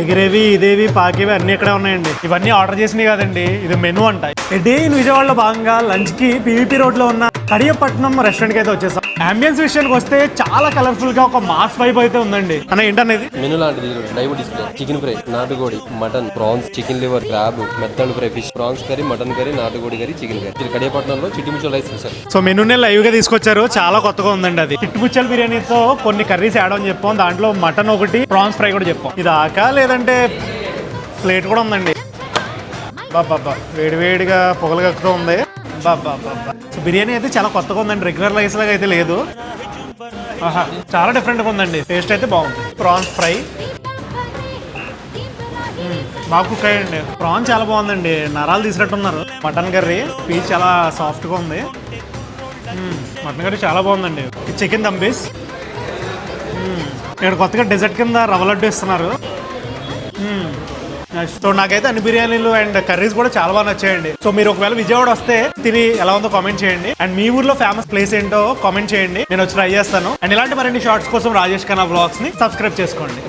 ఎగిరేవి ఇదేవి పాకేవి అన్ని ఇక్కడే ఉన్నాయండి. ఇవన్నీ ఆర్డర్ చేసినవి కాదండి, ఇది మెనూ అంట. డే ఇన్ విజయవాడలో భాగంగా లంచ్ కి పీవీపీ రోడ్ లో ఉన్న కడియపట్నం రెస్టారెంట్ కి అయితే వచ్చేసాం. అంబియన్స్ విషయానికి వస్తే చాలా కలర్ఫుల్ గా ఒక మాస్ వైబ్ అయితే ఉందండి. అన్న ఏంటనేది మెనూ లాంటిది లైవ్ డిస్ప్లే. చికెన్ ఫ్రై, నాటుకోడి, mutton, prawns, chicken liver, crab, మెత్తలు fry, fish, prawns curry, mutton curry, నాటుకోడి కర్రీ, చికెన్ కర్రీ. ఇది కడియపట్నంలో చిట్టిముచ్చల రైస్ స్పెషల్. సో మెనూనే లైవ్ గా తీసుకొచ్చారు, చాలా కొత్తగా ఉందండి. అది చిట్టుముచ్చల బిర్యానీతో కొన్ని కర్రీస్ యాడ్ అని చెప్పాం. దాంట్లో మటన్ ఒకటి, ప్రాన్స్ ఫ్రై కూడా చెప్పాం. ఇది ఆకా లేదంటే ప్లేట్ కూడా ఉందండి. బాబా వేడివేడిగా పొగలు కక్కుతూ ఉంది. బాబా సో బిర్యానీ అయితే చాలా కొత్తగా ఉందండి, రెగ్యులర్ రైస్ లాగా అయితే లేదు. ఆహా చాలా డిఫరెంట్గా ఉందండి. టేస్ట్ అయితే బాగుంది. ప్రాన్స్ ఫ్రై బాగా కుక్ అయ్యండి. ప్రాన్స్ చాలా బాగుందండి, నరాలు తీసినట్టున్నారు. మటన్ కర్రీ పీస్ చాలా సాఫ్ట్గా ఉంది. మటన్ కర్రీ చాలా బాగుందండి. Chicken dum piece. ఇక్కడ కొత్తగా డెజర్ట్ కింద రవ్వ లడ్డు ఇస్తున్నారు. సో నాకైతే అన్ని బిర్యానీలు అండ్ కర్రీస్ కూడా చాలా బాగా నచ్చాయండి. సో మీరు ఒకవేళ విజయవాడ వస్తే తిని ఎలా ఉందో కామెంట్ చేయండి. అండ్ మీ ఊర్లో ఫేమస్ ప్లేస్ ఏంటో కామెంట్ చేయండి, నేను వచ్చి ట్రై చేస్తాను. అండ్ ఇలాంటి మరిన్ని షార్ట్స్ కోసం రాజేష్ ఖన్నా వ్లాగ్స్ ని సబ్స్క్రైబ్ చేసుకోండి.